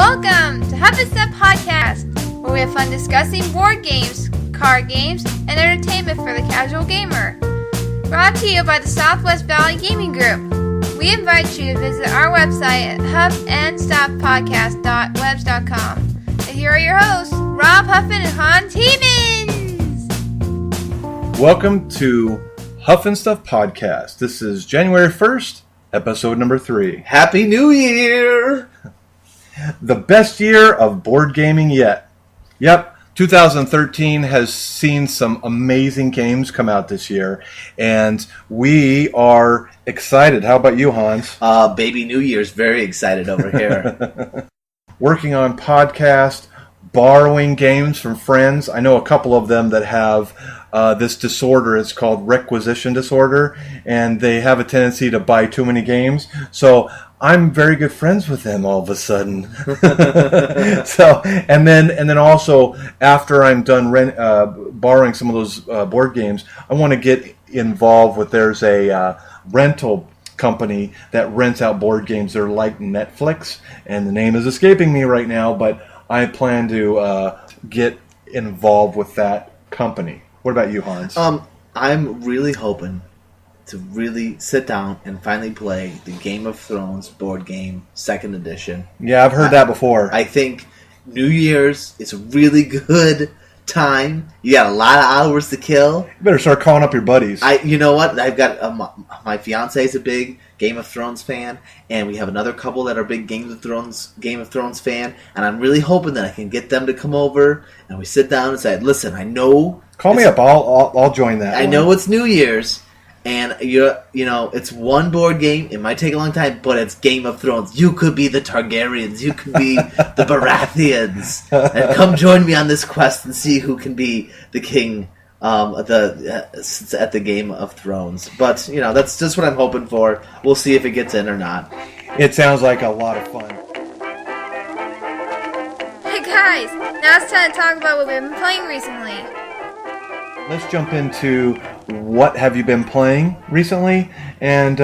Welcome to Huff-N-Stuff Podcast, where we have fun discussing board games, card games, and entertainment for the casual gamer. Brought to you by the Southwest Valley Gaming Group. We invite you to visit our website at huffandstuffpodcast.webs.com. And here are your hosts, Rob Huffin and Han Tiemans. Welcome to Huff-N-Stuff Podcast. This is January 1st, episode number 3. Happy New Year! The best year of board gaming yet. Yep, 2013 has seen some amazing games come out this year, and we are excited. How about you, Hans? Baby New Year's very excited over here. Working on podcast, borrowing games from friends. I know a couple of them that have this disorder. It's called requisition disorder, and they have a tendency to buy too many games. So I'm very good friends with them all of a sudden. and then also after I'm done borrowing some of those board games, I want to get involved with. There's a rental company that rents out board games. They're like Netflix, and the name is escaping me right now, but I plan to get involved with that company. What about you, Hans? I'm really hoping to really sit down and finally play the Game of Thrones board game, 2nd edition. Yeah, I've heard that before. I think New Year's is a really good time. You got a lot of hours to kill. You better start calling up your buddies. You know what? I've got my fiance is a big Game of Thrones fan, and we have another couple that are big Game of Thrones fan, and I'm really hoping that I can get them to come over and we sit down and say, "Listen, I know." Call me up. I'll join that. I know it's New Year's, and you know it's one board game. It might take a long time, but it's Game of Thrones. You could be the Targaryens. You could be the Baratheons, and come join me on this quest and see who can be the king at the Game of Thrones. But that's just what I'm hoping for. We'll see if it gets in or not. It sounds like a lot of fun. Hey guys, now it's time to talk about what we've been playing recently. Let's jump into what have you been playing recently, and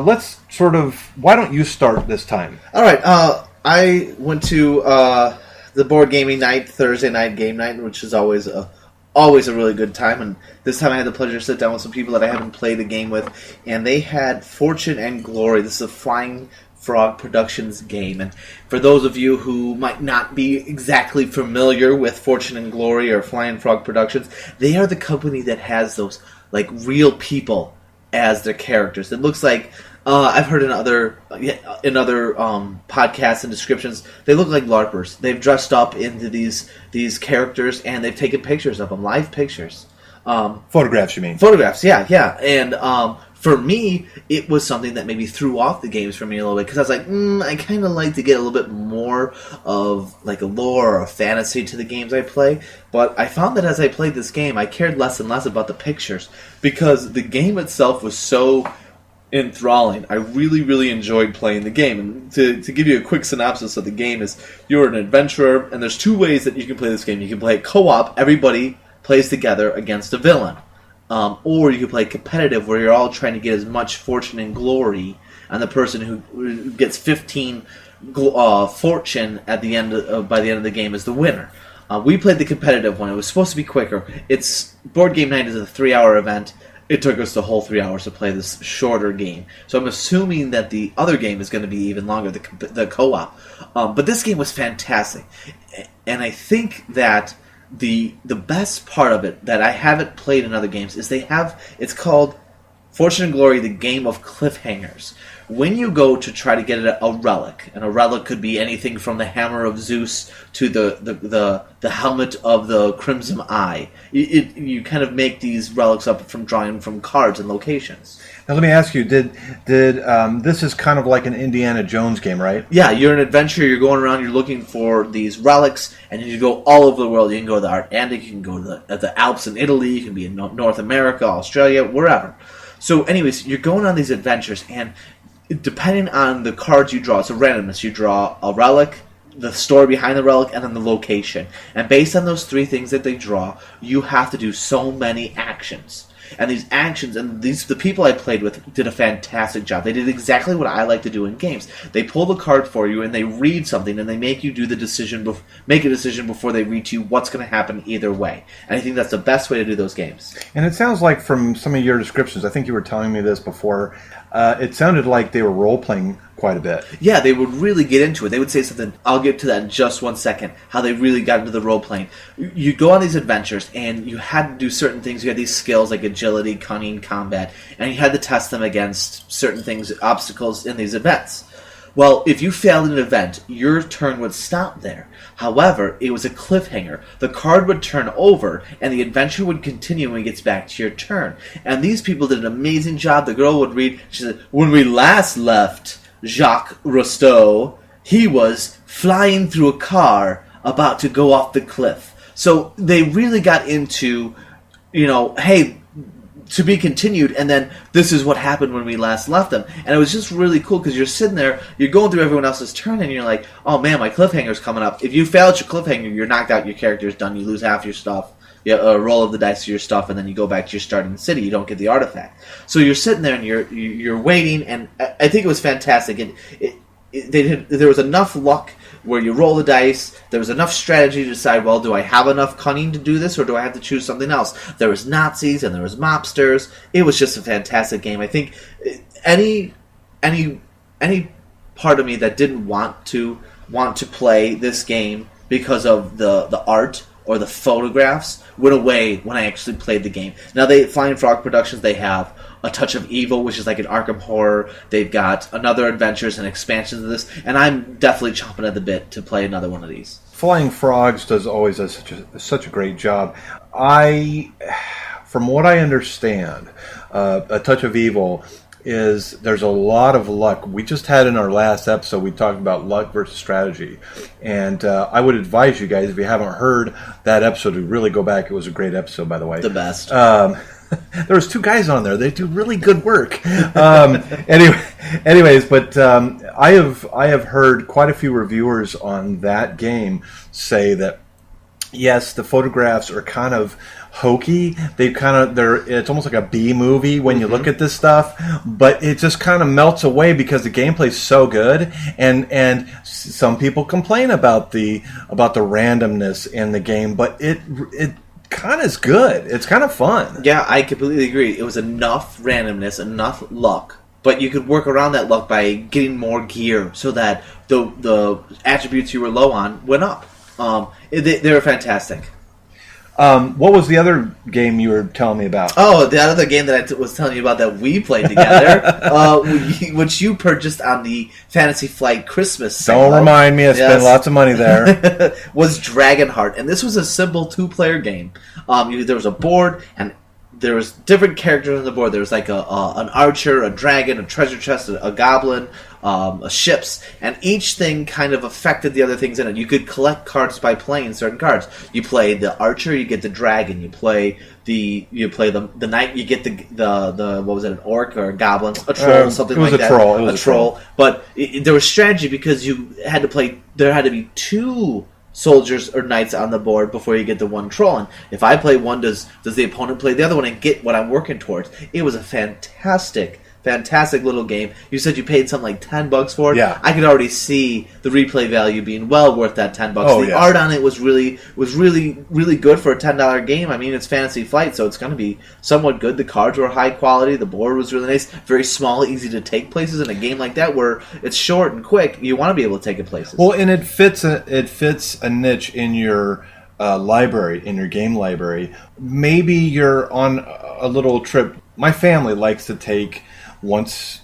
let's why don't you start this time? All right. I went to the board gaming night, Thursday night game night, which is always a really good time. And this time I had the pleasure to sit down with some people that I haven't played a game with, and they had Fortune and Glory. This is a Flying Frog Productions game, and for those of you who might not be exactly familiar with Fortune and Glory or Flying Frog Productions, they are the company that has those like real people as their characters. It looks like I've heard in other podcasts and descriptions, they look like LARPers. They've dressed up into these characters and they've taken pictures of them, live pictures. Photographs, you mean? Photographs, yeah. And for me, it was something that maybe threw off the games for me a little bit, because I was like, I kind of like to get a little bit more of like a lore or a fantasy to the games I play. But I found that as I played this game, I cared less and less about the pictures, because the game itself was so enthralling. I really, really enjoyed playing the game. And to give you a quick synopsis of the game is, you're an adventurer, and there's 2 ways that you can play this game. You can play co-op, everybody plays together against a villain. Or you can play competitive, where you're all trying to get as much fortune and glory, and the person who gets 15 fortune at the end by the end of the game is the winner. We played the competitive one. It was supposed to be quicker. Board game night is a 3-hour event. It took us the whole 3 hours to play this shorter game. So I'm assuming that the other game is going to be even longer, the co-op. But this game was fantastic, and I think that the best part of it that I haven't played in other games is it's called Fortune and Glory, the Game of Cliffhangers. When you go to try to get a relic, and a relic could be anything from the Hammer of Zeus to the helmet of the Crimson Eye, you kind of make these relics up from drawing from cards and locations. Now let me ask you, did this is kind of like an Indiana Jones game, right? Yeah, you're an adventurer, you're going around, you're looking for these relics, and you go all over the world. You can go to the Arctic, you can go to the Alps in Italy, you can be in North America, Australia, wherever. So anyways, you're going on these adventures, and depending on the cards you draw, it's a randomness. You draw a relic, the story behind the relic, and then the location. And based on those 3 things that they draw, you have to do so many actions. and these actions, and the people I played with did a fantastic job. They did exactly what I like to do in games. They pull the card for you, and they read something, and they make you do the decision, make a decision before they read to you what's going to happen either way. And I think that's the best way to do those games. And it sounds like from some of your descriptions, I think you were telling me this before, it sounded like they were role-playing quite a bit. Yeah, they would really get into it. They would say something, I'll get to that in just 1 second, how they really got into the role-playing. You go on these adventures, and you had to do certain things. You had these skills like agility, cunning, combat, and you had to test them against certain things, obstacles in these events. Well, if you failed an event, your turn would stop there. However, it was a cliffhanger. The card would turn over, and the adventure would continue when it gets back to your turn. And these people did an amazing job. The girl would read, she said, when we last left Jacques Cousteau, he was flying through a car about to go off the cliff. So they really got into, hey, to be continued, and then this is what happened when we last left them. And it was just really cool because you're sitting there, you're going through everyone else's turn, and you're like, oh man, my cliffhanger's coming up. If you fail at your cliffhanger, you're knocked out, your character's done, you lose half your stuff. You a roll of the dice to your stuff, and then you go back to your starting city. You don't get the artifact. So you're sitting there and you're waiting, and I think it was fantastic. And there was enough luck where you roll the dice. There was enough strategy to decide, well, do I have enough cunning to do this, or do I have to choose something else? There was Nazis and there was mobsters. It was just a fantastic game. I think any part of me that didn't want to play this game because of the art or the photographs went away when I actually played the game. Now, Flying Frog Productions, they have A Touch of Evil, which is like an Arkham horror. They've got Another Adventures and expansions of this, and I'm definitely chomping at the bit to play another one of these. Flying Frogs always does such a great job. From what I understand, A Touch of Evil there's a lot of luck. We just had in our last episode, we talked about luck versus strategy. And I would advise you guys, if you haven't heard that episode, to really go back. It was a great episode, by the way. The best. There was 2 guys on there. They do really good work. Anyways, but I have heard quite a few reviewers on that game say that, yes, the photographs are kind of hokey. It's almost like a B movie when you look at this stuff, but it just kind of melts away because the gameplay's so good, and some people complain about the randomness in the game, but it kind of is good. It's kind of fun. Yeah, I completely agree. It was enough randomness, enough luck, but you could work around that luck by getting more gear so that the attributes you were low on went up. They were fantastic. What was the other game you were telling me about? Oh, the other game that I was telling you about that we played together, which you purchased on the Fantasy Flight Christmas sale. Don't remind me, I spent lots of money there. Was Dragonheart, and this was a simple 2-player game. There was a board, and there was different characters on the board. There was like an archer, a dragon, a treasure chest, a goblin, ships, and each thing kind of affected the other things in it. You could collect cards by playing certain cards. You play the archer, you get the dragon. You play the knight, you get the what was it, an orc or a goblin, a troll, something like that. It was a troll. But there was strategy because you had to play. There had to be 2 soldiers or knights on the board before you get the one troll. And if I play one, does the opponent play the other one and get what I'm working towards? It was a fantastic little game. You said you paid something like $10 for it. Yeah. I could already see the replay value being well worth that $10. The art on it was really good for a $10 game. I mean, it's Fantasy Flight, so it's going to be somewhat good. The cards were high quality. The board was really nice. Very small, easy to take places in a game like that where it's short and quick. You want to be able to take it places. Well, and it fits a niche in your library, in your game library. Maybe you're on a little trip. My family likes to take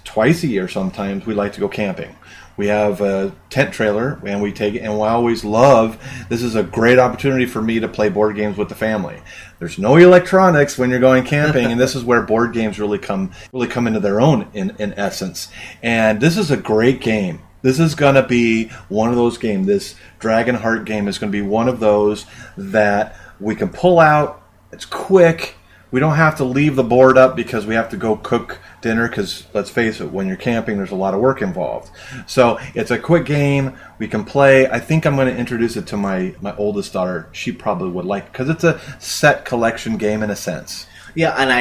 twice a year sometimes. We like to go camping. We have a tent trailer, and we take it, and we always love, this is a great opportunity for me to play board games with the family. There's no electronics when you're going camping, and this is where board games really come into their own in essence. And this is a great game. This is going to be one of those games. This Dragonheart game is going to be one of those that we can pull out. It's quick. We don't have to leave the board up because we have to go cook dinner because, let's face it, when you're camping, there's a lot of work involved. So it's a quick game. We can play. I think I'm going to introduce it to my oldest daughter. She probably would like it because it's a set collection game in a sense. Yeah, and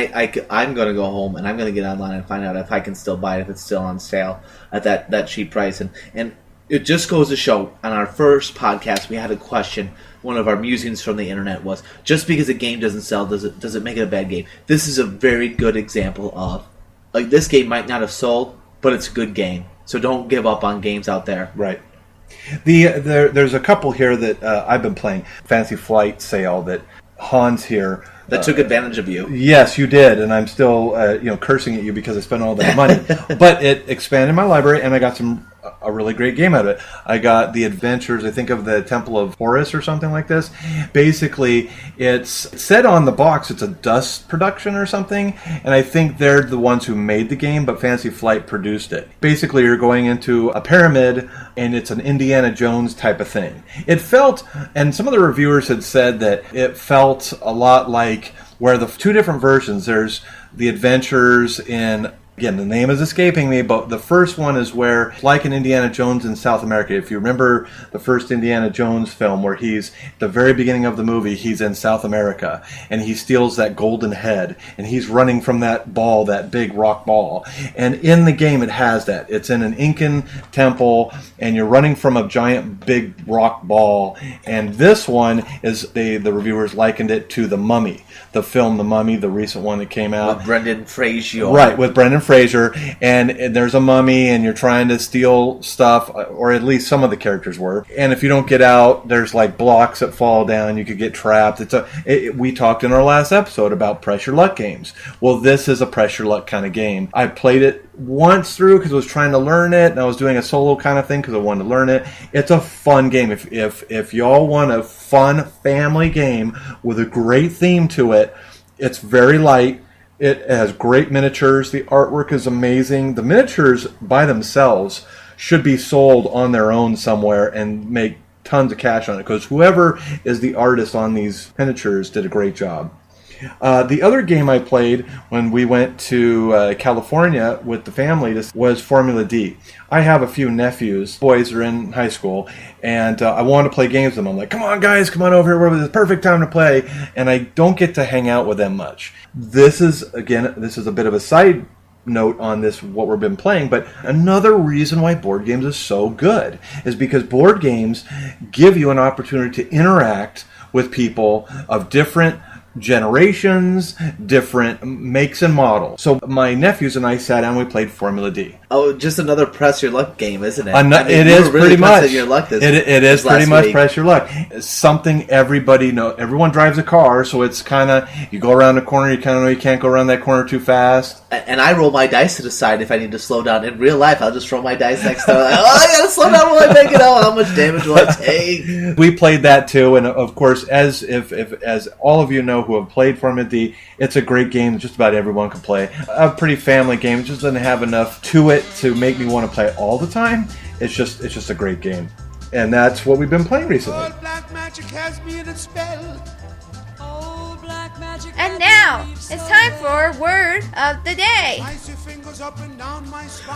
I'm going to go home and I'm going to get online and find out if I can still buy it, if it's still on sale at that cheap price. And it just goes to show, on our first podcast, we had a question. One of our musings from the internet was, just because a game doesn't sell, does it make it a bad game? This is a very good example of, like, this game might not have sold, but it's a good game. So don't give up on games out there. Right. There's a couple here that I've been playing. Fantasy Flight sale that Hans here... That took advantage of you. Yes, you did, and I'm still cursing at you because I spent all that money. But it expanded my library, and I got a really great game out of it. I got The Adventures, I think, of the Temple of Horus or something like this. Basically, it's said on the box it's a Dust production or something, and I think they're the ones who made the game, but Fantasy Flight produced it. Basically, you're going into a pyramid, and it's an Indiana Jones type of thing. It felt, and some of the reviewers had said that it felt a lot like where the two different versions, there's The Adventures in, again, the name is escaping me, but the first one is where, like an Indiana Jones in South America, if you remember the first Indiana Jones film where he's, at the very beginning of the movie, he's in South America, and he steals that golden head, and he's running from that ball, that big rock ball. And in the game it has that. It's in an Incan temple, and you're running from a giant big rock ball. And this one is, the reviewers likened it to The Mummy. The film The Mummy, the recent one that came out. With Brendan Fraser. Right, with Brendan Fraser, and there's a mummy, and you're trying to steal stuff, or at least some of the characters were. And if you don't get out, there's like blocks that fall down. You could get trapped. We talked in our last episode about pressure luck games. Well, this is a pressure luck kind of game. I played it once through because I was trying to learn it, and I was doing a solo kind of thing because I wanted to learn it. It's a fun game. If y'all want a fun family game with a great theme to it, it's very light. It has great miniatures. The artwork is amazing. The miniatures by themselves should be sold on their own somewhere and make tons of cash on it, because whoever is the artist on these miniatures did a great job. The other game I played when we went to California with the family was Formula D. I have a few nephews. Boys are in high school, and I wanted to play games with them. I'm like, come on, guys, come on over here. It's the perfect time to play. And I don't get to hang out with them much. This is a bit of a side note on this, what we've been playing, but another reason why board games is so good is because board games give you an opportunity to interact with people of different generations, different makes and models. So my nephews and I sat down and we played Formula D. Oh, just another press your luck game, isn't it? It is pretty much. Your luck it is pretty much press your luck. It's something everybody knows. Everyone drives a car, so it's kind of, you go around a corner, you kind of know you can't go around that corner too fast. And I roll my dice to decide if I need to slow down. In real life, I'll just roll my dice next to like, I gotta slow down while I make it out. How much damage will I take? We played that too, and of course, as all of you know who have played Formula D, it's a great game. Just about everyone can play. A pretty family game. It just doesn't have enough to it to make me want to play it all the time. It's just a great game, and that's what we've been playing recently. Black magic has me in its spell. And now, it's time for Word of the Day.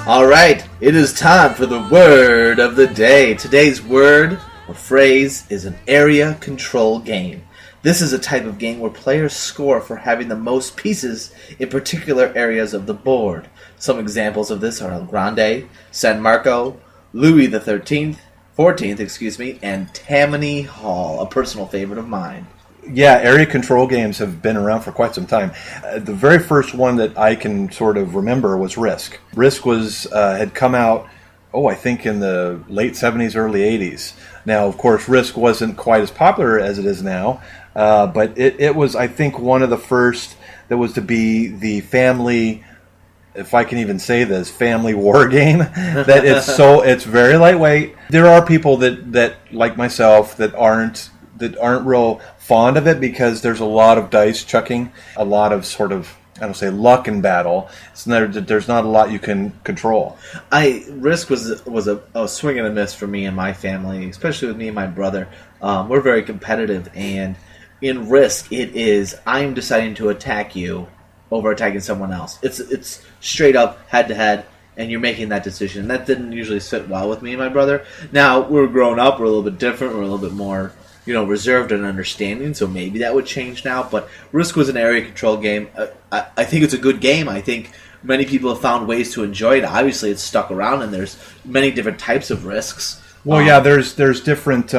All right, it is time for the Word of the Day. Today's word or phrase is an area control game. This is a type of game where players score for having the most pieces in particular areas of the board. Some examples of this are El Grande, San Marco, Louis the 14th, and Tammany Hall, a personal favorite of mine. Yeah, area control games have been around for quite some time. The very first one that I can sort of remember was Risk. Risk had come out, I think in the late 70s, early 80s. Now, of course, Risk wasn't quite as popular as it is now, but it was, I think, one of the first that was to be the family, if I can even say this, family war game. That it's very lightweight. There are people that like myself that aren't real fond of it because there's a lot of dice chucking, a lot of sort of, I don't say luck in battle. There's not a lot you can control. Risk was a swing and a miss for me and my family, especially with me and my brother. We're very competitive, and in Risk, it is I'm deciding to attack you over attacking someone else. It's straight up head to head, and you're making that decision. That didn't usually sit well with me and my brother. Now we're grown up, we're a little bit different, we're a little bit more, reserved and understanding. So maybe that would change now. But Risk was an area control game. I think it's a good game. I think many people have found ways to enjoy it. Obviously, it's stuck around, and there's many different types of Risks. Well, yeah, there's different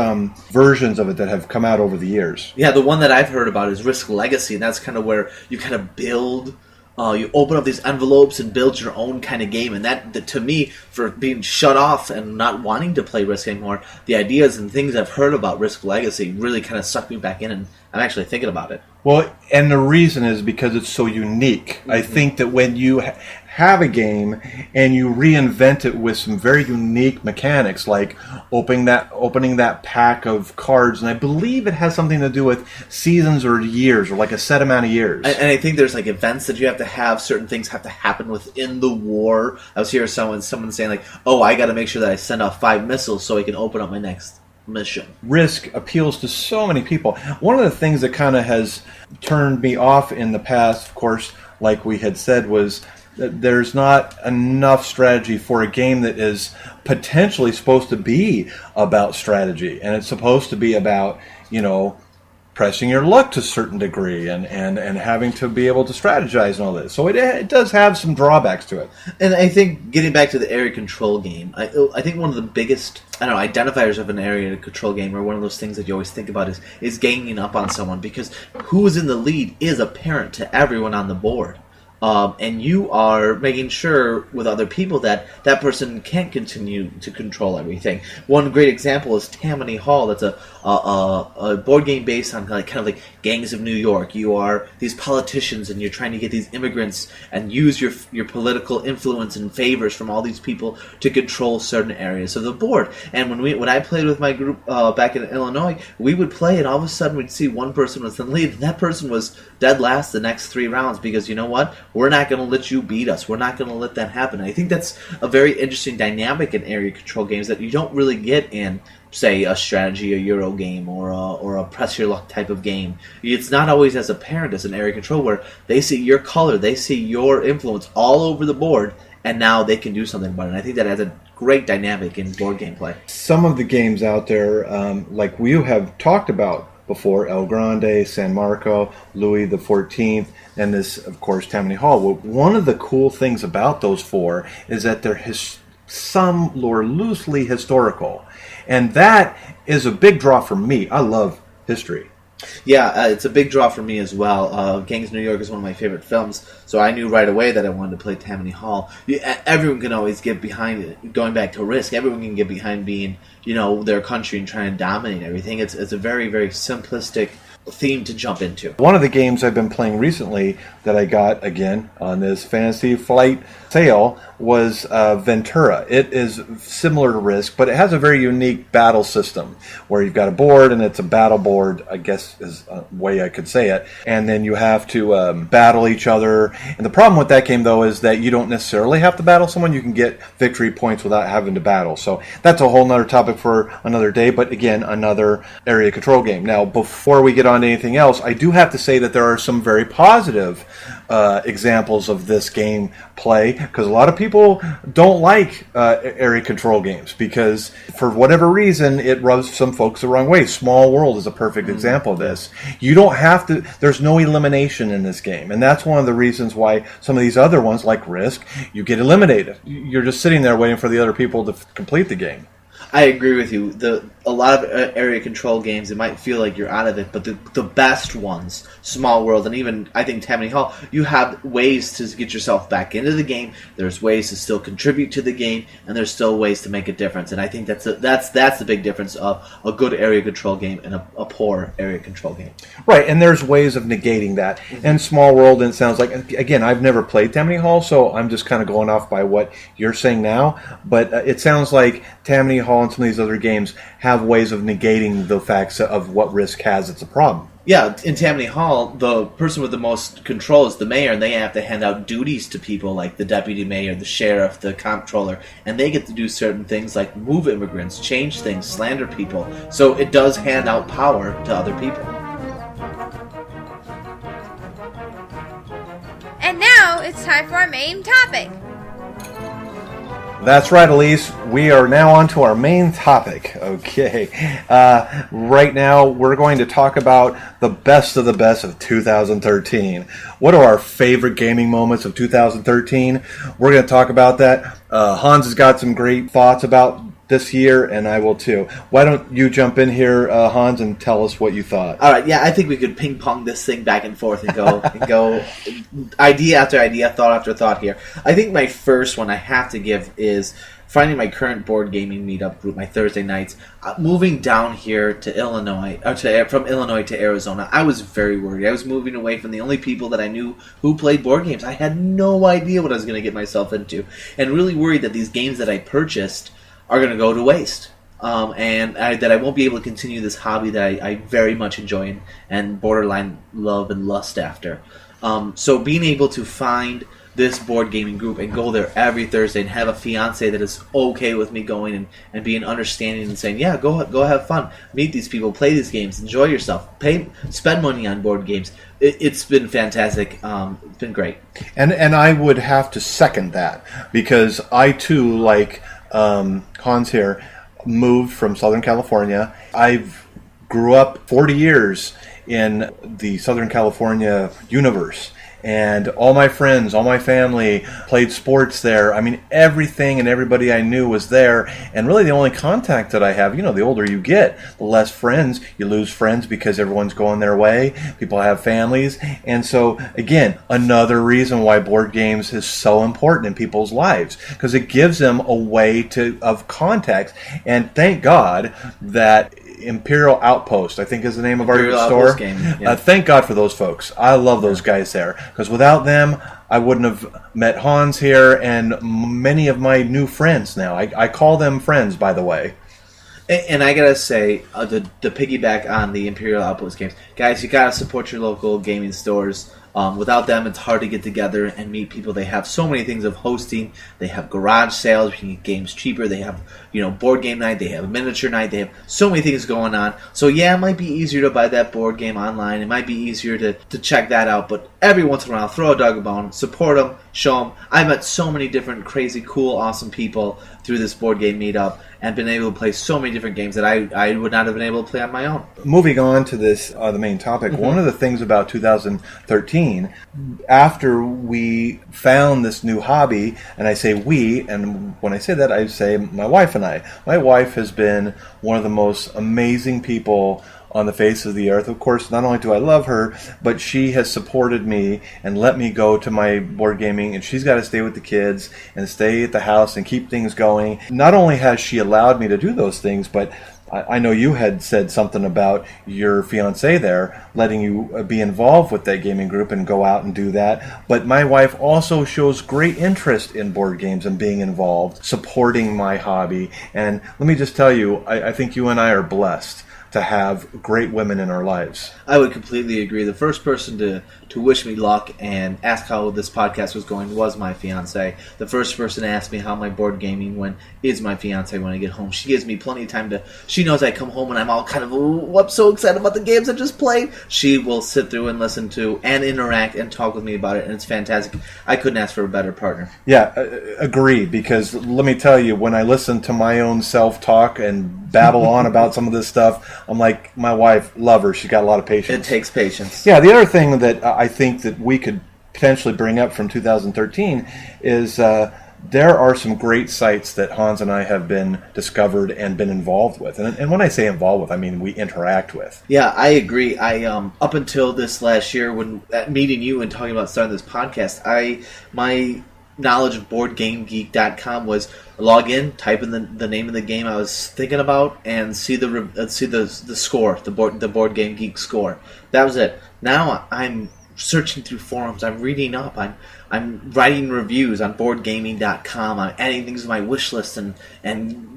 versions of it that have come out over the years. Yeah, the one that I've heard about is Risk Legacy, and that's kind of where you kind of build. You open up these envelopes and build your own kind of game, and that to me, for being shut off and not wanting to play Risk anymore, the ideas and things I've heard about Risk Legacy really kind of sucked me back in, and I'm actually thinking about it. Well, and the reason is because it's so unique. Mm-hmm. I think that when you have a game and you reinvent it with some very unique mechanics, like opening that pack of cards, and I believe it has something to do with seasons or years, or like a set amount of years. And I think there's like events that you have to have. Certain things have to happen within the war. I was hearing someone saying like, "Oh, I got to make sure that I send off 5 missiles so I can open up my next mission." Risk appeals to so many people. One of the things that kind of has turned me off in the past, of course, like we had said, was that there's not enough strategy for a game that is potentially supposed to be about strategy, and it's supposed to be about, pressing your luck to a certain degree and having to be able to strategize and all this. So it does have some drawbacks to it. And I think, getting back to the area control game, I think one of the biggest, identifiers of an area control game, or one of those things that you always think about, is ganging up on someone, because who's in the lead is apparent to everyone on the board. And you are making sure with other people that that person can't continue to control everything. One great example is Tammany Hall. That's a board game based on kind of like gangs of New York. You are these politicians, and you're trying to get these immigrants and use your political influence and favors from all these people to control certain areas of the board. And when I played with my group back in Illinois, we would play, and all of a sudden we'd see one person was in the lead, and that person was dead last the next 3 rounds, because you know what? We're not going to let you beat us. We're not going to let that happen. And I think that's a very interesting dynamic in area control games that you don't really get in, say, a strategy, a Euro game, or a press your luck type of game. It's not always as apparent as an area control, where they see your color, they see your influence all over the board, and now they can do something about it. And I think that has a great dynamic in board game play. Some of the games out there, like we have talked about before, El Grande, San Marco, Louis the 14th, and this, of course, Tammany Hall. Well, one of the cool things about those 4 is that they're some are loosely historical, and that is a big draw for me. I love history. Yeah, it's a big draw for me as well. Gangs of New York is one of my favorite films, so I knew right away that I wanted to play Tammany Hall. Everyone can always get behind it. Going back to Risk, everyone can get behind being, their country and trying to dominate everything. It's a very, very simplistic theme to jump into. One of the games I've been playing recently that I got, again, on this Fantasy Flight sale was Ventura. It is similar to Risk, but it has a very unique battle system where you've got a board, and it's a battle board, I guess is a way I could say it, and then you have to battle each other. And the problem with that game, though, is that you don't necessarily have to battle someone. You can get victory points without having to battle. So that's a whole nother topic for another day, but again, another area control game. Now, before we get on to anything else, I do have to say that there are some very positive examples of this game play, because a lot of people don't like area control games because for whatever reason it rubs some folks the wrong way. Small World is a perfect example of this. You don't have to, there's no elimination in this game, and that's one of the reasons why some of these other ones like Risk, you get eliminated. You're just sitting there waiting for the other people to complete the game. I agree with you. A lot of area control games, it might feel like you're out of it, but the best ones, Small World, and even, I think, Tammany Hall, you have ways to get yourself back into the game. There's ways to still contribute to the game, and there's still ways to make a difference. And I think that's the big difference of a good area control game and a poor area control game. Right, and there's ways of negating that. Mm-hmm. And Small World, and it sounds like, again, I've never played Tammany Hall, so I'm just kind of going off by what you're saying now, but it sounds like Tammany Hall and some of these other games have ways of negating the facts of what Risk has. It's a problem. Yeah, in Tammany Hall, the person with the most control is the mayor, and they have to hand out duties to people like the deputy mayor, the sheriff, the comptroller, and they get to do certain things like move immigrants, change things, slander people. So it does hand out power to other people. And now it's time for our main topic. That's right, Elise. We are now on to our main topic. Okay. Right now, we're going to talk about the best of 2013. What are our favorite gaming moments of 2013? We're going to talk about that. Hans has got some great thoughts about this year, and I will too. Why don't you jump in here, Hans, and tell us what you thought? All right, yeah, I think we could ping pong this thing back and forth and go idea after idea, thought after thought here. I think my first one I have to give is finding my current board gaming meetup group, my Thursday nights. Moving down here to Illinois, from Illinois to Arizona, I was very worried. I was moving away from the only people that I knew who played board games. I had no idea what I was going to get myself into, and really worried that these games that I purchased are going to go to waste, and that I won't be able to continue this hobby that I very much enjoy and borderline love and lust after. So being able to find this board gaming group and go there every Thursday and have a fiance that is okay with me going and being understanding and saying, yeah, go have fun, meet these people, play these games, enjoy yourself, spend money on board games. It's been fantastic. It's been great. And I would have to second that, because I too, like Hans here, moved from Southern California. I've grew up 40 years in the Southern California universe, and all my friends, all my family played sports there. I mean, everything and everybody I knew was there, and really the only contact that I have, the older you get, the less friends. You lose friends because everyone's going their way. People have families, and so, again, another reason why board games is so important in people's lives, because it gives them a way of contact, and thank God that Imperial Outpost, I think is the name of our store. Game, yeah. Thank God for those folks. I love those guys there, because without them, I wouldn't have met Hans here and many of my new friends now. I call them friends, by the way. And I gotta say, to piggyback on the Imperial Outpost games, guys, you gotta support your local gaming stores. Without them, it's hard to get together and meet people. They have so many things of hosting. They have garage sales. You can get games cheaper. They have, board game night. They have miniature night. They have so many things going on. So yeah, it might be easier to buy that board game online. It might be easier to check that out. But every once in a while, throw a dog a bone. Support them. Show them. I've met so many different crazy, cool, awesome people through this board game meetup, and been able to play so many different games that I would not have been able to play on my own. Moving on to this, the main topic, one of the things about 2013, after we found this new hobby, and I say we, and when I say that, I say my wife and I. My wife has been one of the most amazing people on the face of the earth. Of course, not only do I love her, but she has supported me and let me go to my board gaming, and she's got to stay with the kids and stay at the house and keep things going. Not only has she allowed me to do those things, but I know you had said something about your fiance there, letting you be involved with that gaming group and go out and do that. But my wife also shows great interest in board games and being involved, supporting my hobby. And let me just tell you, I think you and I are blessed to have great women in our lives. I would completely agree. The first person to wish me luck and ask how this podcast was going was my fiance. The first person to ask me how my board gaming went is my fiance when I get home. She gives me plenty of time she knows I come home and I'm all kind of, oh, I'm so excited about the games I just played. She will sit through and listen to and interact and talk with me about it, and it's fantastic. I couldn't ask for a better partner. Yeah, agree, because let me tell you, when I listen to my own self-talk and babble on about some of this stuff, I'm like, my wife, love her. She's got a lot of patience. It takes patience. Yeah, the other thing that I think that we could potentially bring up from 2013 is there are some great sites that Hans and I have been discovered and been involved with. And when I say involved with, I mean we interact with. Yeah, I agree. I up until this last year, when meeting you and talking about starting this podcast, my knowledge of BoardGameGeek.com was log in, type in the name of the game I was thinking about, and see the score, the Board Game Geek score. That was it. Now I'm searching through forums. I'm reading up. I'm writing reviews on BoardGaming.com. I'm adding things to my wish list and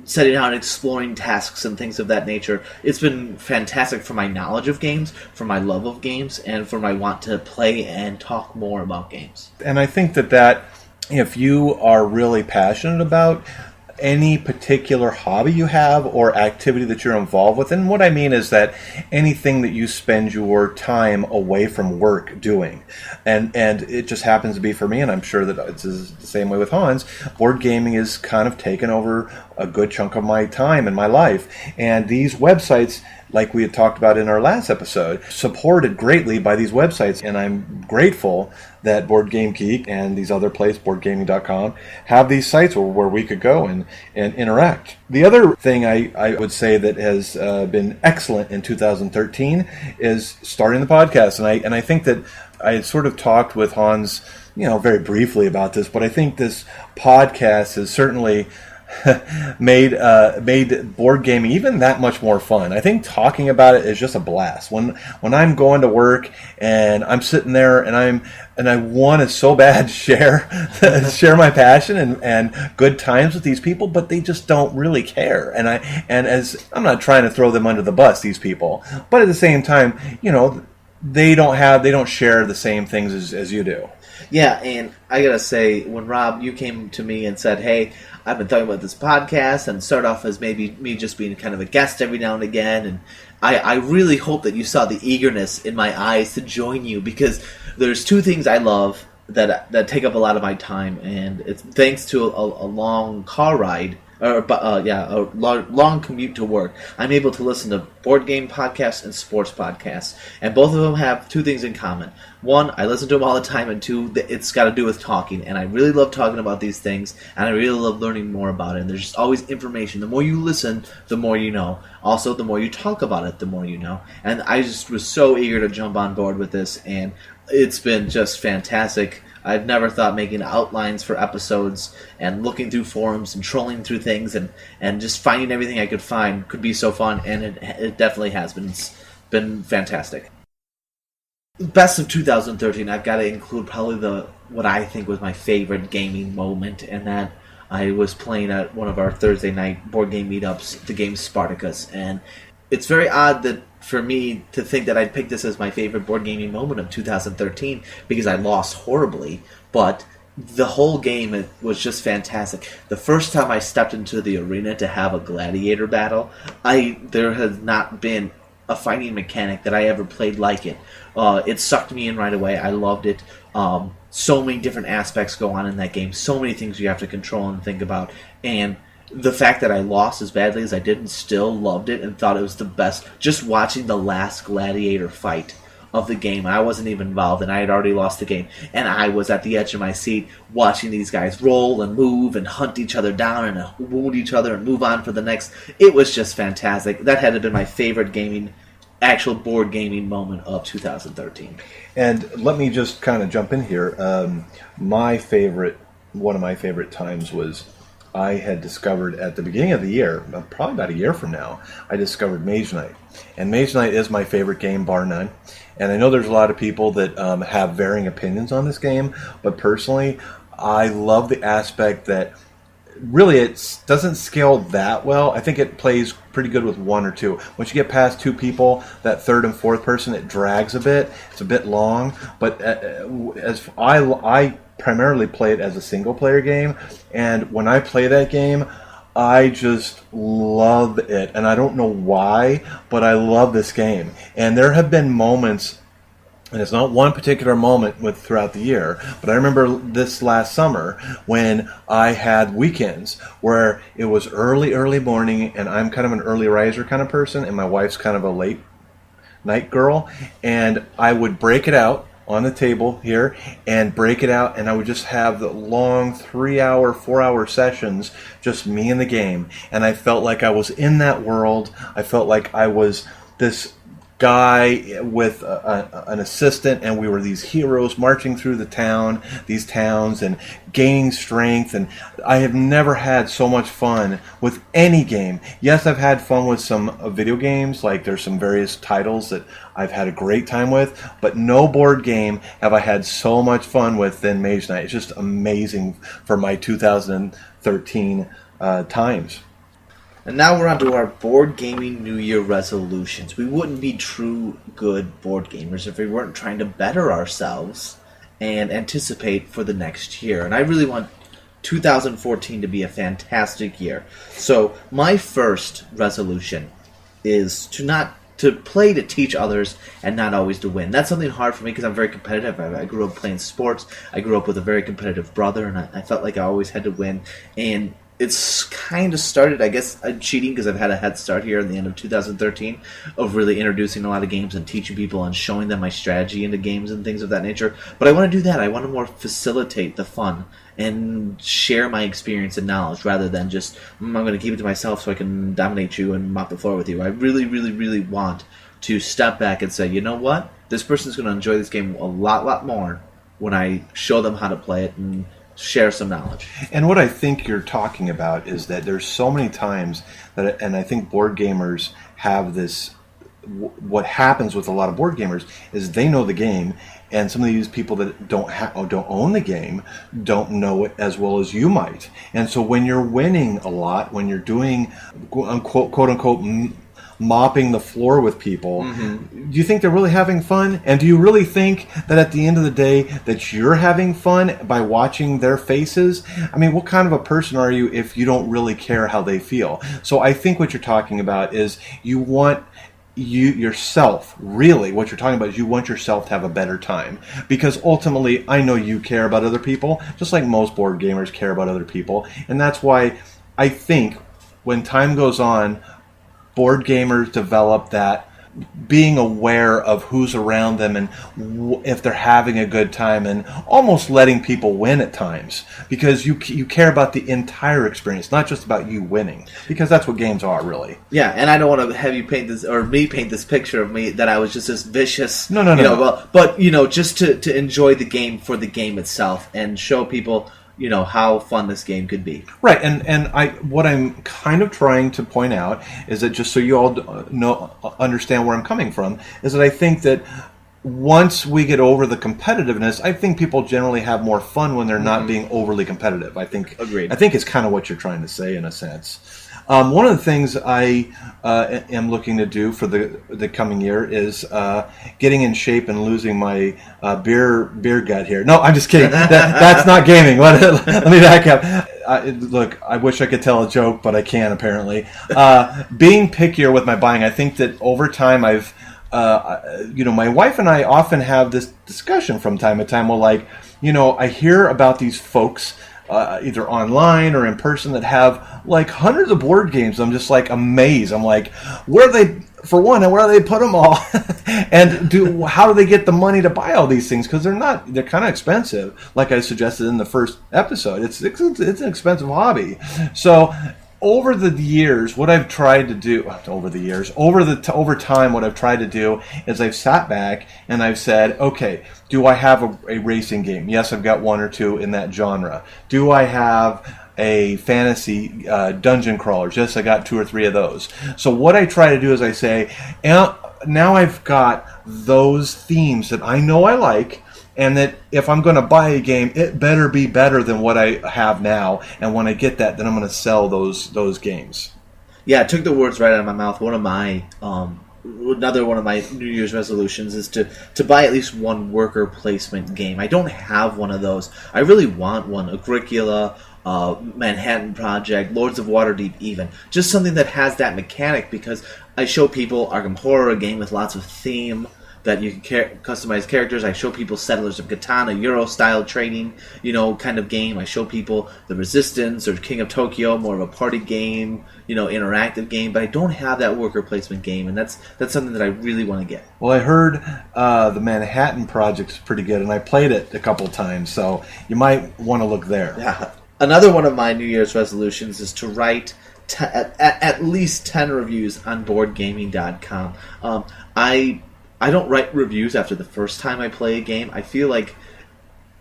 setting out exploring tasks and things of that nature. It's been fantastic for my knowledge of games, for my love of games, and for my want to play and talk more about games. And I think that if you are really passionate about any particular hobby you have or activity that you're involved with. And what I mean is that anything that you spend your time away from work doing. And it just happens to be for me, and I'm sure that it's the same way with Hans, board gaming is kind of taken over a good chunk of my time in my life. And these websites, like we had talked about in our last episode, supported greatly by these websites, and I'm grateful that Board Game Geek and these other places, boardgaming.com, have these sites where we could go and interact. The other thing I would say that has been excellent in 2013 is starting the podcast, and I think that I had sort of talked with Hans, very briefly about this, but I think this podcast has certainly made board gaming even that much more fun. I think talking about it is just a blast. When I'm going to work and I'm sitting there and I want to so bad share my passion and good times with these people, but they just don't really care. And as I'm not trying to throw them under the bus, these people, but at the same time, they don't share the same things as you do. Yeah, and I gotta say, when Rob, you came to me and said, hey, I've been talking about this podcast, and start off as maybe me just being kind of a guest every now and again, and I really hope that you saw the eagerness in my eyes to join you, because there's two things I love that take up a lot of my time, and it's thanks to a long car ride, a long commute to work. I'm able to listen to board game podcasts and sports podcasts, and both of them have two things in common. One, I listen to them all the time, and two, it's got to do with talking, and I really love talking about these things, and I really love learning more about it, and there's just always information. The more you listen, the more you know. Also, the more you talk about it, the more you know. And I just was so eager to jump on board with this, and it's been just fantastic. I've never thought making outlines for episodes and looking through forums and trolling through things and just finding everything I could find could be so fun, and it definitely has been. It's been fantastic. Best of 2013, I've got to include probably what I think was my favorite gaming moment, and that I was playing at one of our Thursday night board game meetups, the game Spartacus, and it's very odd that for me to think that I'd pick this as my favorite board gaming moment of 2013 because I lost horribly, but the whole game, it was just fantastic. The first time I stepped into the arena to have a gladiator battle, there has not been a fighting mechanic that I ever played like it. It sucked me in right away. I loved it. So many different aspects go on in that game. So many things you have to control and think about. And the fact that I lost as badly as I did and still loved it and thought it was the best. Just watching the last gladiator fight of the game. I wasn't even involved and I had already lost the game. And I was at the edge of my seat watching these guys roll and move and hunt each other down and wound each other and move on for the next. It was just fantastic. That had to been my favorite actual board gaming moment of 2013. And let me just kind of jump in here. One of my favorite times was I had discovered at the beginning of the year, probably about a year from now, I discovered Mage Knight. And Mage Knight is my favorite game, bar none. And I know there's a lot of people that have varying opinions on this game, but personally, I love the aspect that really it doesn't scale that well. I think it plays pretty good with one or two. Once you get past two people, that third and fourth person, it drags a bit. It's a bit long, but as I primarily play it as a single-player game, and when I play that game, I just love it, and I don't know why, but I love this game. And there have been moments, and it's not one particular moment throughout the year, but I remember this last summer when I had weekends where it was early morning, and I'm kind of an early riser kind of person, and my wife's kind of a late night girl, and I would break it out on the table here and break it out, and I would just have the long 3-hour, 4-hour sessions, just me in the game, and I felt like I was in that world. I felt like I was this guy with an assistant, and we were these heroes marching through these towns and gaining strength, and I have never had so much fun with any game. Yes, I've had fun with some video games, like there's some various titles that I've had a great time with, but no board game have I had so much fun with than Mage Knight. It's just amazing for my 2013 times. And now we're on to our board gaming New Year resolutions. We wouldn't be true good board gamers if we weren't trying to better ourselves and anticipate for the next year. And I really want 2014 to be a fantastic year. So my first resolution is to play to teach others and not always to win. That's something hard for me because I'm very competitive. I grew up playing sports. I grew up with a very competitive brother, and I felt like I always had to win. And it's kind of started, I guess, cheating because I've had a head start here at the end of 2013 of really introducing a lot of games and teaching people and showing them my strategy into games and things of that nature. But I want to do that. I want to more facilitate the fun and share my experience and knowledge rather than just, I'm going to keep it to myself so I can dominate you and mop the floor with you. I really, really, really want to step back and say, you know what? This person's going to enjoy this game a lot more when I show them how to play it and share some knowledge. And what I think you're talking about is that there's so many times that, and I think board gamers have this, what happens with a lot of board gamers is they know the game, and some of these people that don't own the game don't know it as well as you might. And so when you're winning a lot, when you're doing quote unquote mopping the floor with people, do you think they're really having fun? And do you really think that at the end of the day that you're having fun by watching their faces? I mean, what kind of a person are you if you don't really care how they feel? So I think what you're talking about is you want yourself, really what you're talking about is you want yourself to have a better time, because ultimately I know you care about other people just like most board gamers care about other people. And that's why I think when time goes on, board gamers develop that being aware of who's around them and if they're having a good time, and almost letting people win at times, because you care about the entire experience, not just about you winning, because that's what games are, really. Yeah, and I don't want to have you paint this, or me paint this picture of me that I was just this vicious. No. But just to enjoy the game for the game itself and show people, how fun this game could be. Right, and what I'm kind of trying to point out is that, just so you all understand where I'm coming from, is that I think that once we get over the competitiveness, I think people generally have more fun when they're not being overly competitive. Agreed. I think it's kind of what you're trying to say in a sense. One of the things I am looking to do for the coming year is getting in shape and losing my beer gut here. No, I'm just kidding. That's not gaming. Let me back up. Look, I wish I could tell a joke, but I can't, apparently. Being pickier with my buying, I think that over time I've, my wife and I often have this discussion from time to time. Well, I hear about these folks either online or in person that have like hundreds of board games. I'm just like amazed. I'm like, where do they put them all? And how do they get the money to buy all these things? Because they're kind of expensive. Like I suggested in the first episode, it's an expensive hobby. So over the years, what I've tried to do over time, what I've tried to do is I've sat back and I've said, okay, do I have a racing game? Yes, I've got one or two in that genre. Do I have a fantasy dungeon crawlers? Yes, I got 2 or 3 of those. So what I try to do is I say, now I've got those themes that I know I like, and that if I'm going to buy a game, it better be better than what I have now. And when I get that, then I'm going to sell those games. Yeah, it took the words right out of my mouth. Another one of my New Year's resolutions is to buy at least one worker placement game. I don't have one of those. I really want one. Agricola, Manhattan Project, Lords of Waterdeep even. Just something that has that mechanic, because I show people Arkham Horror, a game with lots of theme, that you can customize characters. I show people Settlers of Catan, a Euro-style trading, kind of game. I show people The Resistance or King of Tokyo, more of a party game, interactive game. But I don't have that worker placement game, and that's something that I really want to get. Well, I heard the Manhattan Project is pretty good, and I played it a couple times, so you might want to look there. Yeah. Another one of my New Year's resolutions is to write at least 10 reviews on BoardGaming.com. I don't write reviews after the first time I play a game. I feel like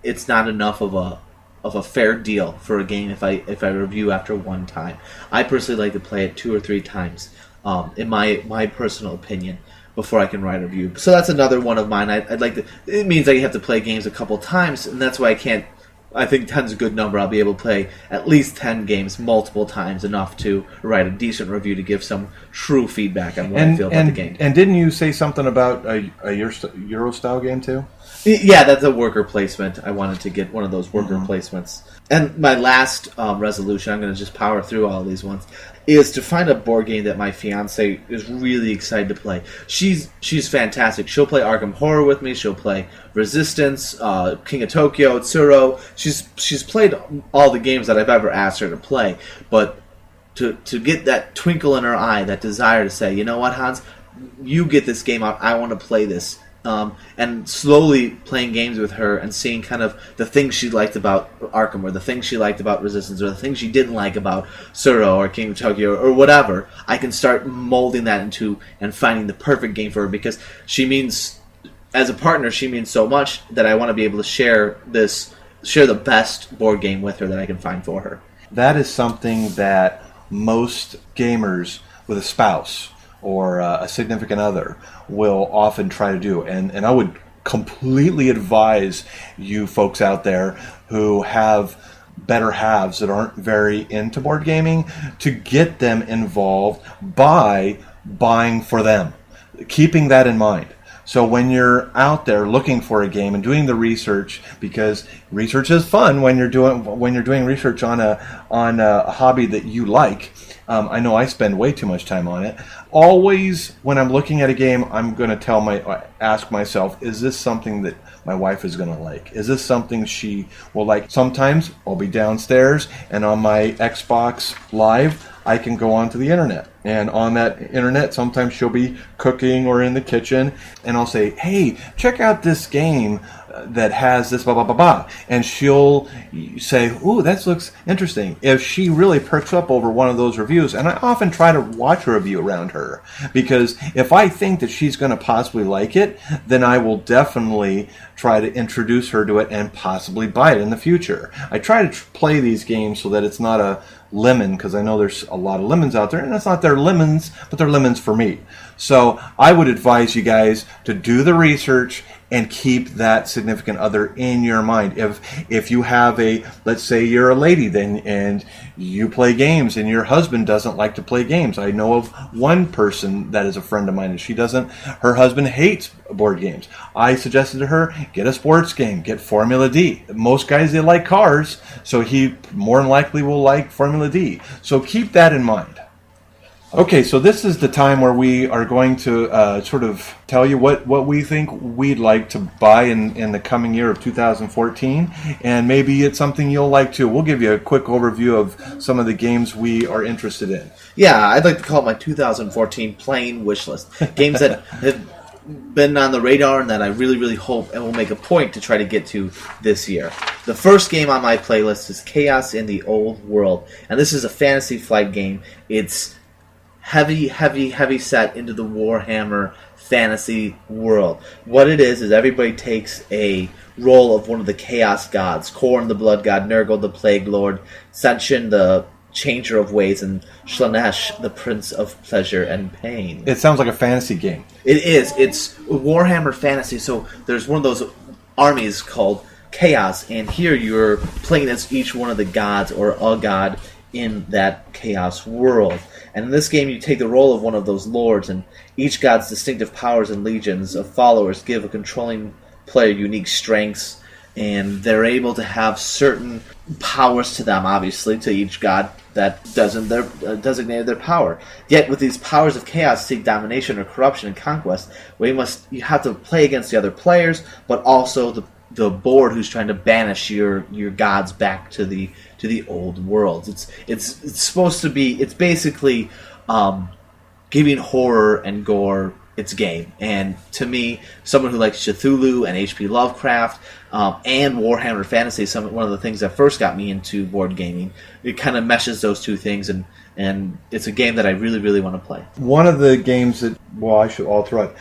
it's not enough of a fair deal for a game if I review after one time. I personally like to play it 2 or 3 times, in my personal opinion, before I can write a review. So that's another one of mine. I'd like to. It means I have to play games a couple times, and that's why I can't I think 10's a good number. I'll be able to play at least 10 games multiple times, enough to write a decent review to give some true feedback on what I feel about the game. And didn't you say something about a Euro-style game, too? Yeah, that's a worker placement. I wanted to get one of those worker placements. And my last resolution, I'm going to just power through all these ones, is to find a board game that my fiance is really excited to play. She's fantastic. She'll play Arkham Horror with me. She'll play Resistance, King of Tokyo, Tsuro. She's played all the games that I've ever asked her to play. But to get that twinkle in her eye, that desire to say, you know what, Hans, you get this game out. I want to play this. And slowly playing games with her and seeing kind of the things she liked about Arkham, or the things she liked about Resistance, or the things she didn't like about Tsuro or King of Tokyo or whatever, I can start molding that into and finding the perfect game for her, because she means, as a partner, she means so much that I want to be able to share the best board game with her that I can find for her. That is something that most gamers with a spouse or a significant other will often try to do. And I would completely advise you folks out there who have better halves that aren't very into board gaming to get them involved by buying for them, keeping that in mind. So when you're out there looking for a game and doing the research, because research is fun when you're doing research on a hobby that you like. I know I spend way too much time on it. Always, when I'm looking at a game, I'm going to ask myself, is this something that my wife is going to like? Is this something she will like? Sometimes I'll be downstairs, and on my Xbox Live, I can go onto the internet. And on that internet, sometimes she'll be cooking or in the kitchen, and I'll say, hey, check out this game that has this blah, blah, blah, blah. And she'll say, ooh, that looks interesting. If she really perks up over one of those reviews, and I often try to watch a review around her, because if I think that she's going to possibly like it, then I will definitely try to introduce her to it and possibly buy it in the future. I try to play these games so that it's not a lemon, because I know there's a lot of lemons out there, and it's not their lemons, but they're lemons for me. So I would advise you guys to do the research and keep that significant other in your mind. If you have let's say you're a lady then, and you play games, and your husband doesn't like to play games. I know of one person that is a friend of mine, and her husband hates board games. I suggested to her, get a sports game, get Formula D. Most guys, they like cars, so he more than likely will like Formula D. So keep that in mind. Okay, so this is the time where we are going to sort of tell you what we think we'd like to buy in the coming year of 2014, and maybe it's something you'll like too. We'll give you a quick overview of some of the games we are interested in. Yeah, I'd like to call it my 2014 playing wish list. Games that have been on the radar and that I really, really hope and will make a point to try to get to this year. The first game on my playlist is Chaos in the Old World, and this is a Fantasy Flight game. It's heavy set into the Warhammer fantasy world. What it is everybody takes a role of one of the Chaos gods. Khorne, the Blood God, Nurgle, the Plague Lord, Senshin, the Changer of Ways, and Slanesh, the Prince of Pleasure and Pain. It sounds like a fantasy game. It is. It's Warhammer fantasy, so there's one of those armies called Chaos, and here you're playing as each one of the gods or a god in that Chaos world. And in this game, you take the role of one of those lords, and each god's distinctive powers and legions of followers give a controlling player unique strengths, and they're able to have certain powers to them, obviously, to each god that designated their power. Yet, with these powers of chaos, seek domination or corruption and conquest, where you have to play against the other players, but also the board who's trying to banish your gods back to the old world. It's supposed to be. It's basically giving horror and gore its game. And to me, someone who likes Cthulhu and H.P. Lovecraft and Warhammer Fantasy, one of the things that first got me into board gaming, it kind of meshes those two things, and it's a game that I really, really want to play. One of the games that, I'll throw out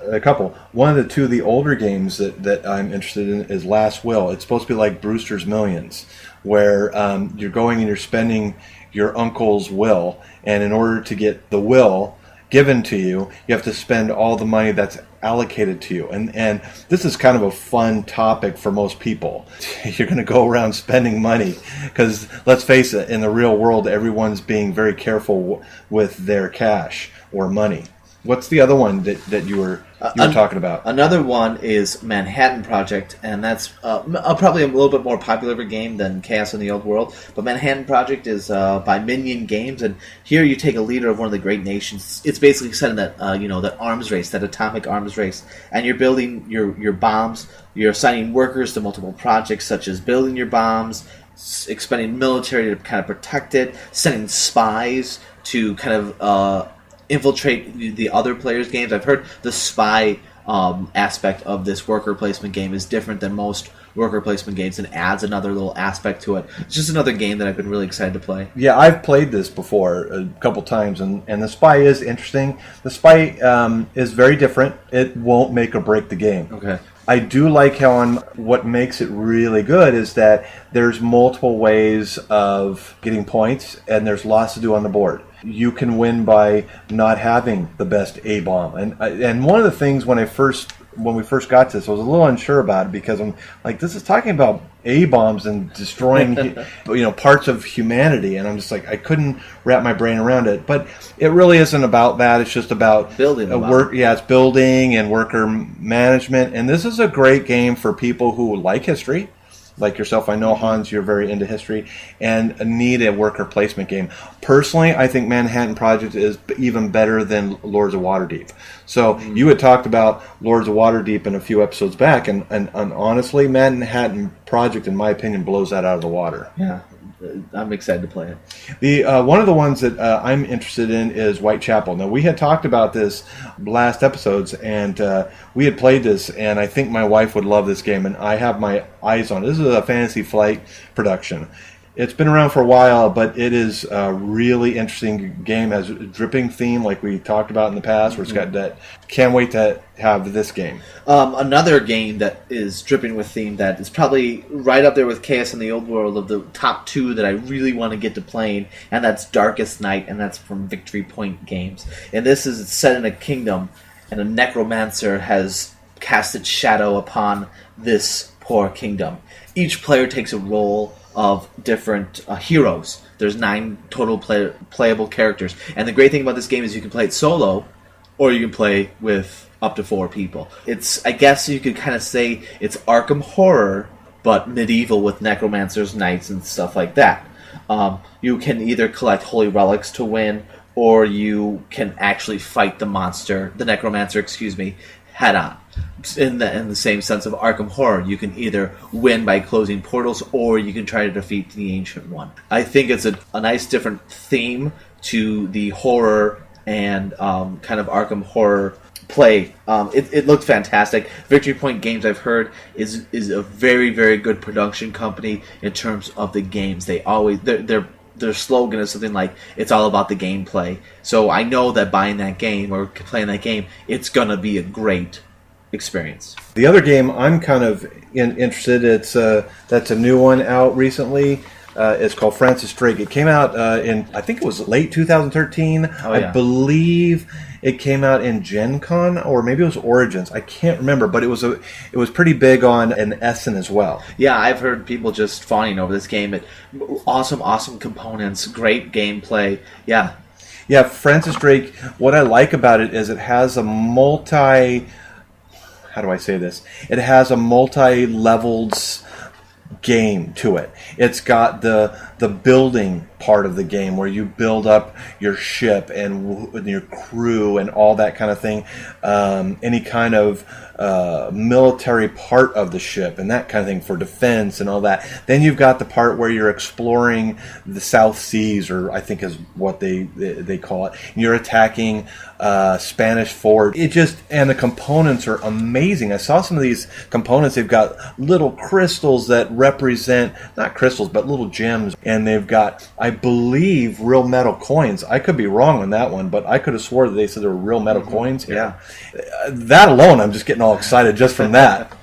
a couple. One of the older games that I'm interested in is Last Will. It's supposed to be like Brewster's Millions, where you're going and you're spending your uncle's will, and in order to get the will given to you, you have to spend all the money that's allocated to you. And this is kind of a fun topic for most people. You're going to go around spending money because, let's face it, in the real world, everyone's being very careful with their cash or money. What's the other one that you were talking about? Another one is Manhattan Project, and that's probably a little bit more popular of a game than Chaos in the Old World. But Manhattan Project is by Minion Games, and here you take a leader of one of the great nations. It's basically set in that that arms race, that atomic arms race, and you're building your bombs. You're assigning workers to multiple projects, such as building your bombs, expending military to kind of protect it, sending spies to kind of infiltrate the other players' games. I've heard the spy aspect of this worker placement game is different than most worker placement games and adds another little aspect to it. It's just another game that I've been really excited to play. Yeah, I've played this before a couple times, and the spy is interesting. The spy is very different. It won't make or break the game. Okay. I do like how what makes it really good is that there's multiple ways of getting points, and there's lots to do on the board. You can win by not having the best A-bomb. And one of the things when we first got this, I was a little unsure about it because I'm like, this is talking about A-bombs and destroying parts of humanity, and I'm just like, I couldn't wrap my brain around it. But it really isn't about that. It's just about building work. Yeah, it's building and worker management. And this is a great game for people who like history. Like yourself, I know, Hans, you're very into history and need a worker placement game. Personally, I think Manhattan Project is even better than Lords of Waterdeep. So you had talked about Lords of Waterdeep in a few episodes back, and honestly, Manhattan Project, in my opinion, blows that out of the water. Yeah. I'm excited to play it. The one of the ones that I'm interested in is Whitechapel. Now, we had talked about this last episodes, and we had played this, and I think my wife would love this game, and I have my eyes on it. This is a Fantasy Flight production. It's been around for a while, but it is a really interesting game. It has a dripping theme like we talked about in the past, where it's got that. Can't wait to have this game. Another game that is dripping with theme that is probably right up there with Chaos in the Old World of the top two that I really want to get to playing, and that's Darkest Night, and that's from Victory Point Games. And this is set in a kingdom, and a necromancer has cast its shadow upon this poor kingdom. Each player takes a role of different heroes. There's 9 total playable characters. And the great thing about this game is you can play it solo, or you can play with up to 4 people. I guess you could kind of say it's Arkham Horror, but medieval with necromancers, knights, and stuff like that. You can either collect holy relics to win, or you can actually fight the necromancer, head on. In the same sense of Arkham Horror, you can either win by closing portals, or you can try to defeat the Ancient One. I think it's a nice different theme to the horror and kind of Arkham Horror play. It looked fantastic. Victory Point Games, I've heard, is a very, very good production company in terms of the games. They always their slogan is something like, it's all about the gameplay. So I know that buying that game or playing that game, it's gonna be a great experience. The other game I'm kind of interested in, that's a new one out recently. It's called Francis Drake. It came out in, I think it was late 2013. Oh, yeah. I believe it came out in Gen Con, or maybe it was Origins. I can't remember, but it was pretty big on an Essen as well. Yeah, I've heard people just fawning over this game. Awesome components, great gameplay. Yeah, Francis Drake, what I like about it is it has a how do I say this? It has a multi-leveled game to it. It's got the building part of the game where you build up your ship and your crew and all that kind of thing. Any kind of military part of the ship and that kind of thing for defense and all that. Then you've got the part where you're exploring the South Seas, or I think is what they call it. And you're attacking Spanish fort. And the components are amazing. I saw some of these components. They've got little crystals that represent, not crystals, but little gems. And they've got, I believe, real metal coins. I could be wrong on that one, but I could have swore that they said there were real metal coins here. Yeah. That alone, I'm just getting all excited just from that.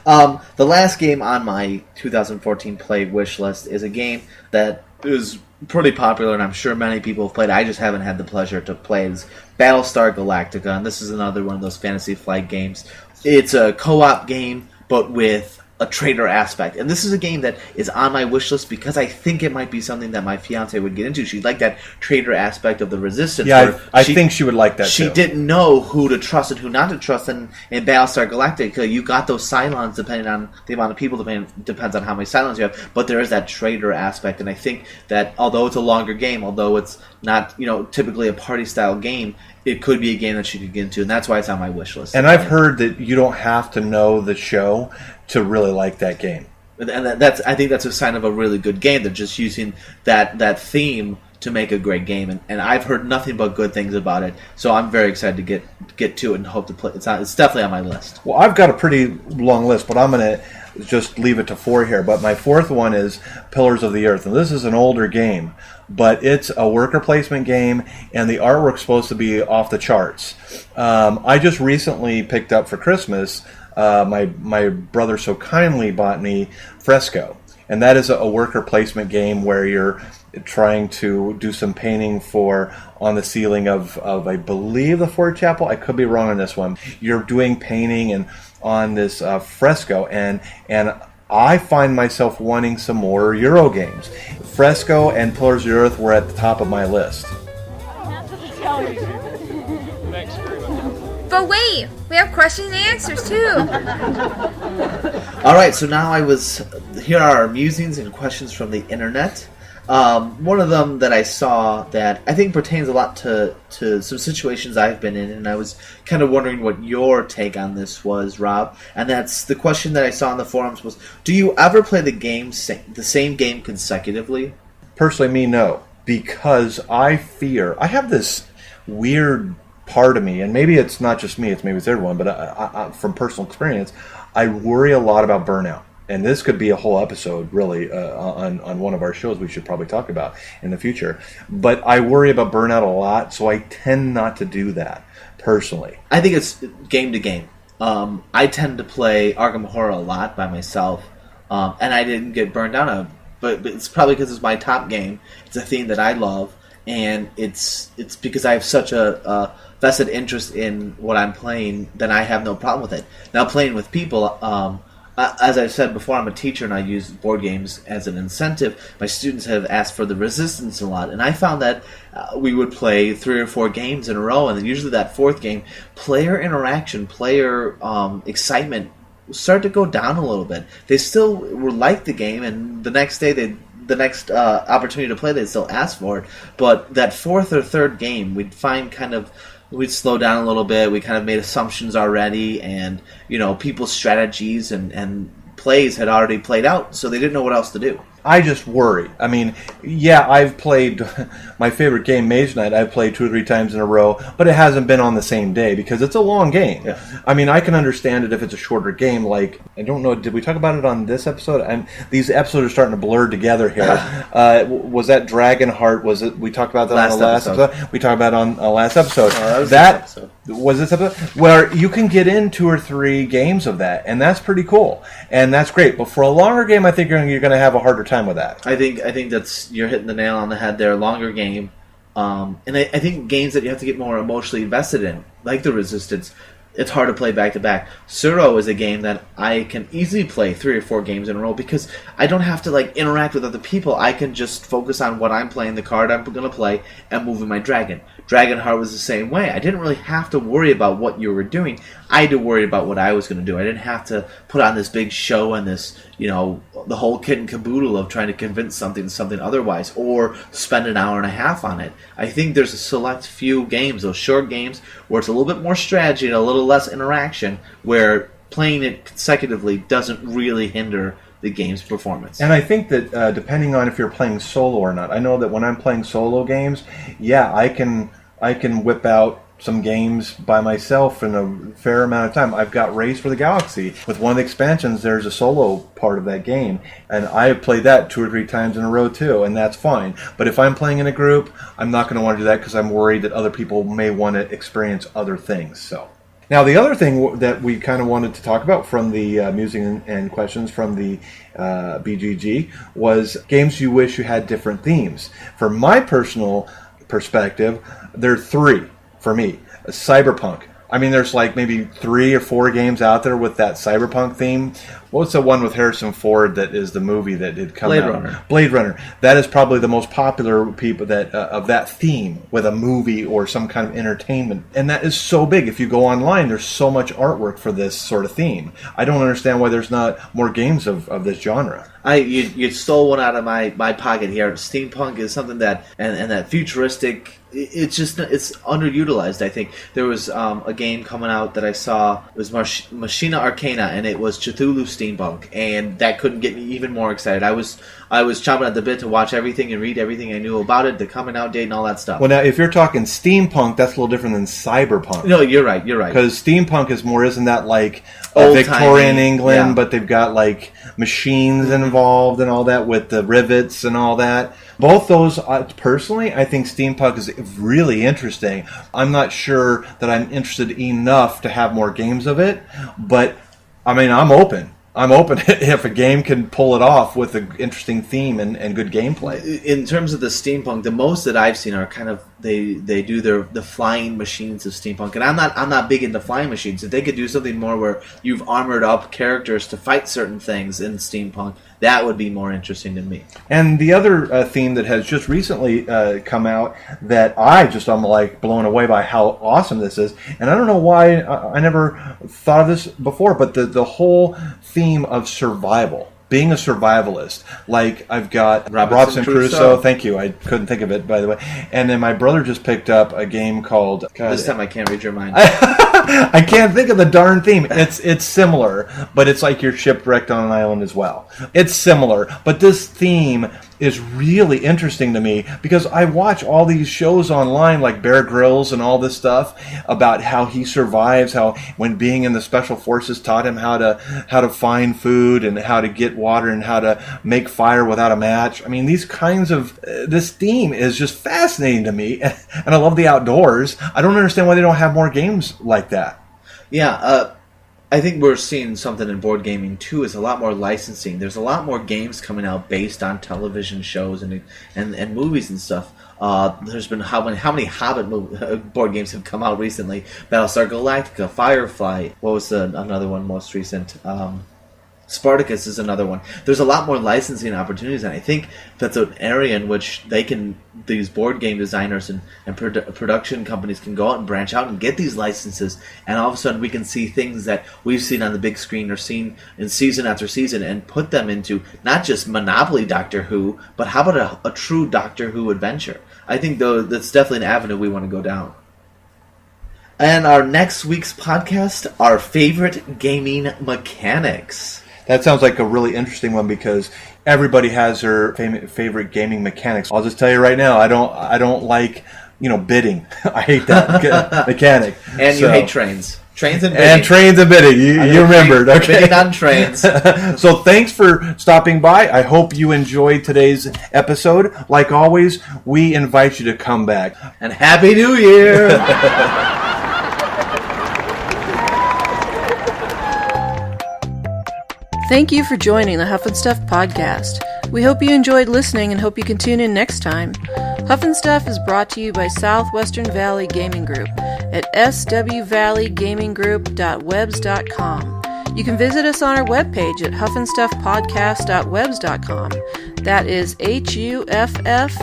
The last game on my 2014 play wish list is a game that is pretty popular, and I'm sure many people have played. I just haven't had the pleasure to play it. It's Battlestar Galactica, and this is another one of those Fantasy Flight games. It's a co-op game, but with a trader aspect. And this is a game that is on my wish list because I think it might be something that my fiance would get into. She'd like that trader aspect of the Resistance. Yeah, I think she would like that, She too. didn't know who to trust and who not to trust. And in Battlestar Galactica, you got those Cylons depending on the amount of people, depends on how many Cylons you have. But there is that trader aspect. And I think that although it's a longer game, although it's not typically a party-style game, it could be a game that she could get into, and that's why it's on my wish list. And I've heard that you don't have to know the show to really like that game. And I think that's a sign of a really good game. They're just using that theme to make a great game, and I've heard nothing but good things about it. So I'm very excited to get to it and hope to play. It's definitely on my list. Well, I've got a pretty long list, but I'm going to just leave it to 4 here. But my 4th one is Pillars of the Earth, and this is an older game, but it's a worker placement game, and the artwork's supposed to be off the charts. I just recently picked up for Christmas. My brother so kindly bought me Fresco, and that is a worker placement game where you're trying to do some painting on the ceiling of I believe the Ford Chapel. I could be wrong on this one. You're doing painting and on this fresco, and I find myself wanting some more Euro games. Fresco and Pillars of the Earth were at the top of my list. But wait, we have questions and answers too. All right, so now here are our musings and questions from the internet. One of them that I saw that I think pertains a lot to some situations I've been in, and I was kind of wondering what your take on this was, Rob. And that's the question that I saw on the forums was, do you ever play the same game consecutively? Personally, me, no. Because I have this weird part of me, and maybe it's not just me, maybe it's everyone, but I, from personal experience, I worry a lot about burnout. And this could be a whole episode, really, on one of our shows we should probably talk about in the future. But I worry about burnout a lot, so I tend not to do that, personally. I think it's game to game. I tend to play Arkham Horror a lot by myself, and I didn't get burned out on it. But it's probably because it's my top game. It's a theme that I love, and it's because I have such a vested interest in what I'm playing that I have no problem with it. Now, playing with people... as I said before, I'm a teacher and I use board games as an incentive. My students have asked for the Resistance a lot, and I found that we would play 3 or 4 games in a row, and then usually that 4th game, player interaction, player excitement start to go down a little bit. They still were like the game, and the next day the next opportunity to play, they'd still ask for it. But that 4th or 3rd game, we'd find we'd slow down a little bit. We kind of made assumptions already, and people's strategies and plays had already played out, so they didn't know what else to do. I just worry. I mean, yeah, I've played my favorite game, Maze Knight. I've played 2 or 3 times in a row, but it hasn't been on the same day because it's a long game. Yeah. I mean, I can understand it if it's a shorter game. Like, I don't know, did we talk about it on this episode? These episodes are starting to blur together here. Was that Dragonheart? Was it? We talked about that on the last episode. We talked about it on the last episode. Was this episode where you can get in 2 or 3 games of that, and that's pretty cool, and that's great. But for a longer game, I think you're going to have a harder time with that. I think you're hitting the nail on the head there. Longer game, and I think games that you have to get more emotionally invested in, like the Resistance, it's hard to play back to back. Suro is a game that I can easily play 3 or 4 games in a row because I don't have to interact with other people. I can just focus on what I'm playing, the card I'm going to play, and moving my dragon. Dragonheart was the same way. I didn't really have to worry about what you were doing. I had to worry about what I was going to do. I didn't have to put on this big show and this, the whole kit and caboodle of trying to convince something otherwise, or spend an hour and a half on it. I think there's a select few games, those short games, where it's a little bit more strategy and a little less interaction, where playing it consecutively doesn't really hinder the game's performance. And I think that depending on if you're playing solo or not, I know that when I'm playing solo games, yeah, I can whip out some games by myself in a fair amount of time. I've got Race for the Galaxy. With one of the expansions, there's a solo part of that game, and I have played that 2 or 3 times in a row too, and that's fine. But if I'm playing in a group, I'm not going to want to do that because I'm worried that other people may want to experience other things. So, Now, the other thing that we kind of wanted to talk about from the music and questions from the BGG was games you wish you had different themes. From my personal perspective, there are 3 for me. Cyberpunk. I mean, there's like maybe 3 or 4 games out there with that cyberpunk theme. What's the one with Harrison Ford that is the movie that did come out? Runner. Blade Runner. That is probably the most popular people that of that theme with a movie or some kind of entertainment. And that is so big. If you go online, there's so much artwork for this sort of theme. I don't understand why there's not more games of this genre. You stole one out of my pocket here. Steampunk is something that, and that futuristic, it's underutilized, I think. There was a game coming out that I saw, it was Machina Arcana, and it was Cthulhu Steampunk, and that couldn't get me even more excited. I was chomping at the bit to watch everything and read everything I knew about it, the coming out date and all that stuff. Well, now, if you're talking steampunk, that's a little different than cyberpunk. No, you're right. Because steampunk is more, isn't that like Old-timey, Victorian England, yeah. But they've got like machines involved and all that with the rivets and all that. Both those, personally, I think steampunk is really interesting. I'm not sure that I'm interested enough to have more games of it, but I mean, I'm open. If a game can pull it off with an interesting theme and good gameplay. In terms of the steampunk, the most that I've seen are kind of they do the flying machines of steampunk, and I'm not big into flying machines. If they could do something more where you've armored up characters to fight certain things in steampunk, that would be more interesting to me. And the other theme that has just recently come out that I'm like blown away by how awesome this is, and I don't know why I never thought of this before, but the whole theme of survival. Being a survivalist, like I've got Robinson Crusoe. Thank you. I couldn't think of it, by the way. And then my brother just picked up a game called. This time I can't read your mind. I can't think of the darn theme. It's similar, but it's like you're shipwrecked on an island as well. It's similar, but this theme is really interesting to me because I watch all these shows online like Bear Grylls and all this stuff about how he survives, how when being in the special forces taught him how to find food and how to get water and how to make fire without a match. I mean, these kinds of this theme is just fascinating to me, and I love the outdoors. I don't understand why they don't have more games like that. Yeah, I think we're seeing something in board gaming too. Is a lot more licensing. There's a lot more games coming out based on television shows and movies and stuff. There's been how many Hobbit board games have come out recently? Battlestar Galactica, Firefly. What was another one most recent? Spartacus is another one. There's a lot more licensing opportunities, and I think that's an area in which these board game designers and production companies can go out and branch out and get these licenses, and all of a sudden we can see things that we've seen on the big screen or seen in season after season and put them into not just Monopoly Doctor Who, but how about a true Doctor Who adventure? I think, though, that's definitely an avenue we want to go down. And our next week's podcast, our favorite gaming mechanics. That sounds like a really interesting one because everybody has their favorite gaming mechanics. I'll just tell you right now, I don't like bidding. I hate that mechanic. And you hate trains. Trains and bidding. And trains and bidding. You remembered. Okay. Bidding on trains. So thanks for stopping by. I hope you enjoyed today's episode. Like always, we invite you to come back. And Happy New Year! Thank you for joining the Huff-N-Stuff podcast. We hope you enjoyed listening and hope you can tune in next time. Huff-N-Stuff is brought to you by Southwestern Valley Gaming Group at swvalleygamingsgroup.webs.com. You can visit us on our webpage at huffnstuffpodcast.webs.com. That is HUFFNSTUFF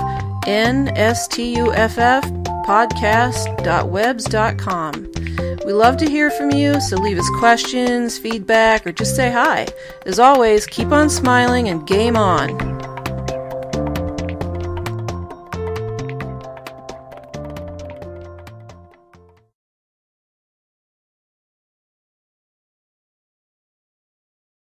podcast.webs.com. We love to hear from you, so leave us questions, feedback, or just say hi. As always, keep on smiling and game on.